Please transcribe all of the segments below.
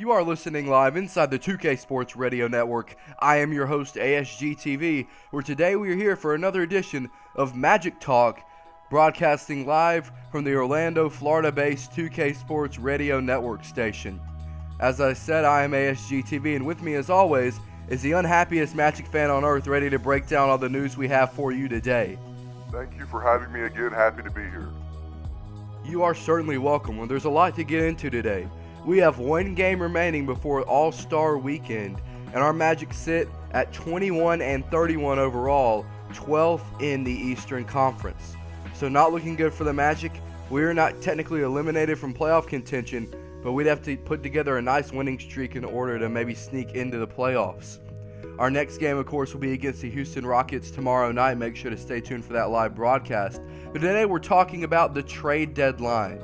You are listening live inside the 2K Sports Radio Network. I am your host, ASGTV, where today we are here for another edition of Magic Talk, broadcasting live from the Orlando, Florida-based 2K Sports Radio Network station. As I said, I am ASGTV, and with me, as always, is the unhappiest Magic fan on Earth, ready to break down all the news we have for you today. Thank you for having me again. Happy to be here. You are certainly welcome. Well, there's a lot to get into today. We have one game remaining before All-Star Weekend, and our Magic sit at 21-31 overall, 12th in the Eastern Conference. So not looking good for the Magic. We're not technically eliminated from playoff contention, but we'd have to put together a nice winning streak in order to maybe sneak into the playoffs. Our next game, of course, will be against the Houston Rockets tomorrow night. Make sure to stay tuned for that live broadcast. But today we're talking about the trade deadline.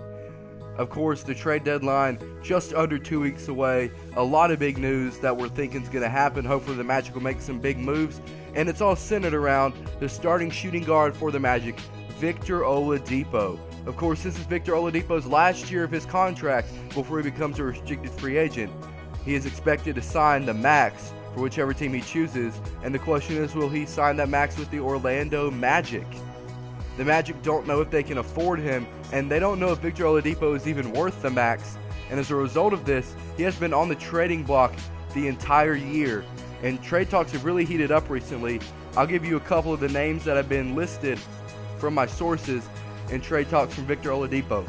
Of course, the trade deadline just under 2 weeks away. A lot of big news that we're thinking is going to happen. Hopefully the Magic will make some big moves. And it's all centered around the starting shooting guard for the Magic, Victor Oladipo. Of course, this is Victor Oladipo's last year of his contract before he becomes a restricted free agent. He is expected to sign the max for whichever team he chooses. And the question is, will he sign that max with the Orlando Magic? The Magic don't know if they can afford him, and they don't know if Victor Oladipo is even worth the max. And as a result of this, he has been on the trading block the entire year. And trade talks have really heated up recently. I'll give you a couple of the names that have been listed from my sources in trade talks from Victor Oladipo.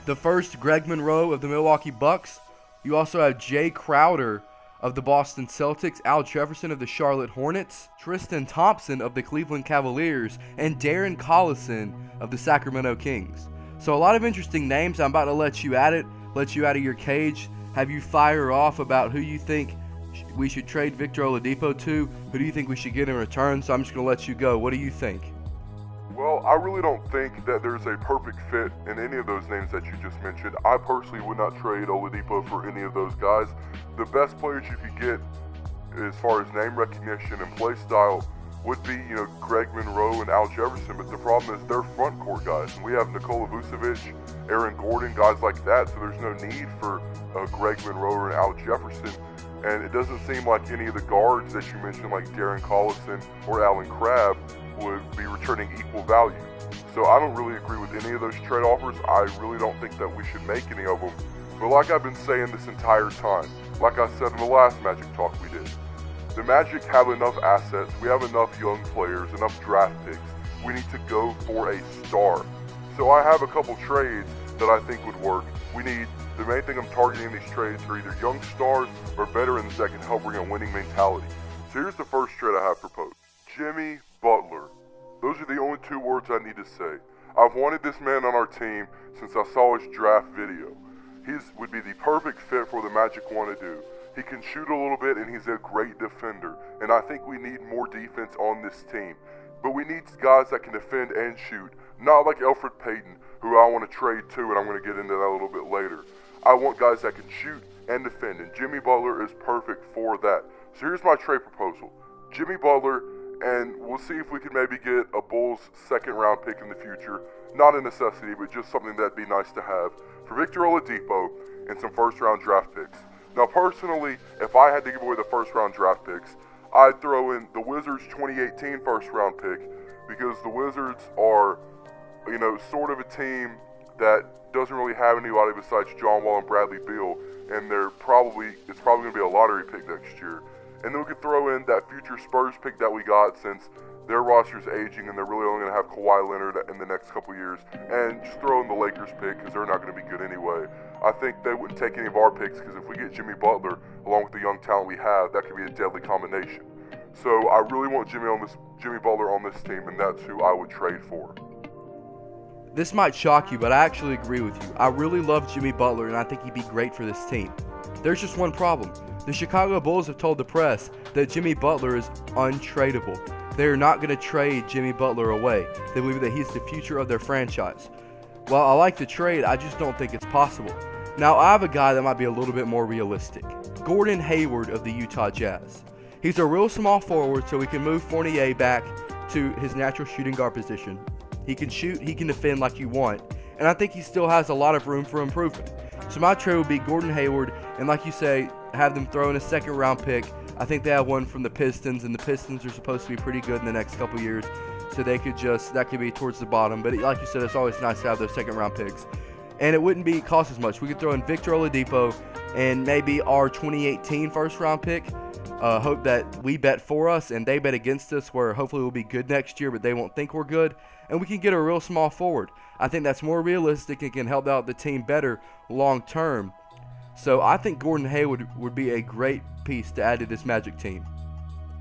The first, Greg Monroe of the Milwaukee Bucks. You also have Jay Crowder of the Boston Celtics, Al Jefferson of the Charlotte Hornets, Tristan Thompson of the Cleveland Cavaliers, and Darren Collison of the Sacramento Kings. So a lot of interesting names. I'm about to let you at it, let you out of your cage, have you fire off about who you think we should trade Victor Oladipo to, who do you think we should get in return. So I'm just going to let you go. What do you think? Well, I really don't think that there's a perfect fit in any of those names that you just mentioned. I personally would not trade Oladipo for any of those guys. The best players you could get as far as name recognition and play style would be, Greg Monroe and Al Jefferson, but the problem is they're front court guys. And we have Nikola Vucevic, Aaron Gordon, guys like that, so there's no need for Greg Monroe or Al Jefferson. And it doesn't seem like any of the guards that you mentioned, like Darren Collison or Alan Crabb, would be returning equal value. So I don't really agree with any of those trade offers. I really don't think that we should make any of them. But like I've been saying this entire time, like I said in the last Magic Talk we did, the Magic have enough assets, we have enough young players, enough draft picks. We need to go for a star. So I have a couple trades that I think would work. The main thing I'm targeting in these trades are either young stars or veterans that can help bring a winning mentality. So here's the first trade I have proposed. Jimmy Butler. Those are the only two words I need to say. I've wanted this man on our team since I saw his draft video. He would be the perfect fit for the Magic want to do. He can shoot a little bit and he's a great defender. And I think we need more defense on this team. But we need guys that can defend and shoot. Not like Elfrid Payton, who I want to trade to, and I'm going to get into that a little bit later. I want guys that can shoot and defend, and Jimmy Butler is perfect for that. So here's my trade proposal. Jimmy Butler, and we'll see if we can maybe get a Bulls second round pick in the future. Not a necessity, but just something that'd be nice to have. For Victor Oladipo and some first round draft picks. Now personally, if I had to give away the first round draft picks, I'd throw in the Wizards 2018 first round pick, because the Wizards are, sort of a team that doesn't really have anybody besides John Wall and Bradley Beal, and it's probably going to be a lottery pick next year. And then we could throw in that future Spurs pick that we got, since their roster's aging and they're really only going to have Kawhi Leonard in the next couple years. And just throw in the Lakers pick, because they're not going to be good anyway. I think they wouldn't take any of our picks, because if we get Jimmy Butler along with the young talent we have, that could be a deadly combination. So I really want Jimmy Butler on this team, and that's who I would trade for. This might shock you, but I actually agree with you. I really love Jimmy Butler, and I think he'd be great for this team. There's just one problem. The Chicago Bulls have told the press that Jimmy Butler is untradeable. They are not going to trade Jimmy Butler away. They believe that he's the future of their franchise. While I like the trade, I just don't think it's possible. Now, I have a guy that might be a little bit more realistic. Gordon Hayward of the Utah Jazz. He's a real small forward, so we can move Fournier back to his natural shooting guard position. He can shoot, he can defend like you want, and I think he still has a lot of room for improvement. So my trade would be Gordon Hayward, and like you say, have them throw in a second round pick. I think they have one from the Pistons, and the Pistons are supposed to be pretty good in the next couple years, so they could that could be towards the bottom. But like you said, it's always nice to have those second round picks, and it wouldn't cost as much. We could throw in Victor Oladipo and maybe our 2018 first round pick. Hope that we bet for us and they bet against us, where hopefully we'll be good next year, but they won't think we're good, and we can get a real small forward. I think that's more realistic and can help out the team better long term. So I think Gordon Hayward would be a great piece to add to this Magic team.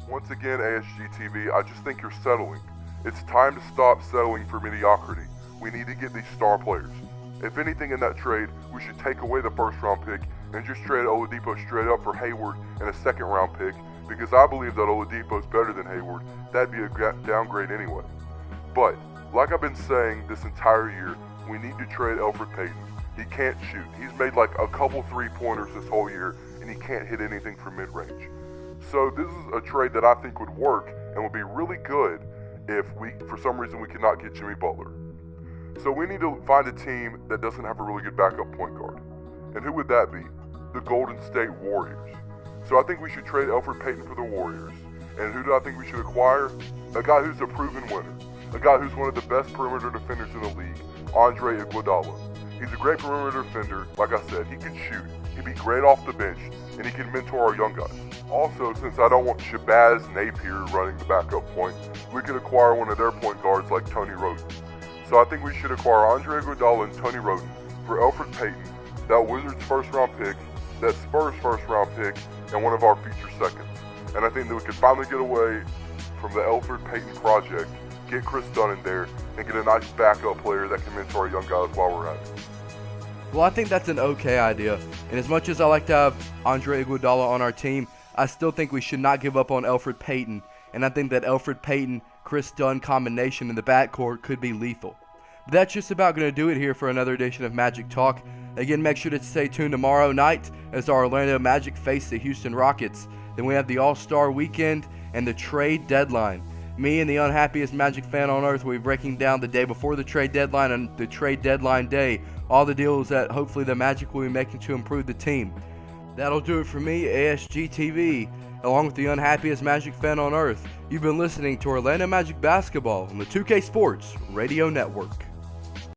Once again, ASGTV, I just think you're settling. It's time to stop settling for mediocrity. We need to get these star players. If anything in that trade, we should take away the first round pick and just trade Oladipo straight up for Hayward and a second round pick, because I believe that Oladipo is better than Hayward. That'd be a downgrade anyway. But, like I've been saying this entire year, we need to trade Elfrid Payton. He can't shoot. He's made like a couple three-pointers this whole year, and he can't hit anything from mid-range. So this is a trade that I think would work and would be really good if for some reason we cannot get Jimmy Butler. So we need to find a team that doesn't have a really good backup point guard. And who would that be? The Golden State Warriors. So I think we should trade Elfrid Payton for the Warriors. And who do I think we should acquire? A guy who's a proven winner. A guy who's one of the best perimeter defenders in the league, Andre Iguodala. He's a great perimeter defender. Like I said, he can shoot. He'd be great off the bench, and he can mentor our young guys. Also, since I don't want Shabazz Napier running the backup point, we could acquire one of their point guards like Tony Roden. So I think we should acquire Andre Iguodala and Tony Roden for Elfrid Payton, that Wizards first round pick, that Spurs first round pick, and one of our future seconds. And I think that we could finally get away from the Elfrid Payton project, get Chris Dunn in there, and get a nice backup player that can mentor our young guys while we're at it. Well, I think that's an okay idea. And as much as I like to have Andre Iguodala on our team, I still think we should not give up on Elfrid Payton. And I think that Elfrid Payton, Chris Dunn combination in the backcourt could be lethal. But that's just about going to do it here for another edition of Magic Talk. Again, make sure to stay tuned tomorrow night as our Orlando Magic face the Houston Rockets. Then we have the All-Star Weekend and the trade deadline. Me and the unhappiest Magic fan on earth will be breaking down the day before the trade deadline and the trade deadline day, all the deals that hopefully the Magic will be making to improve the team. That'll do it for me, ASGTV, along with the unhappiest Magic fan on earth. You've been listening to Orlando Magic Basketball on the 2K Sports Radio Network.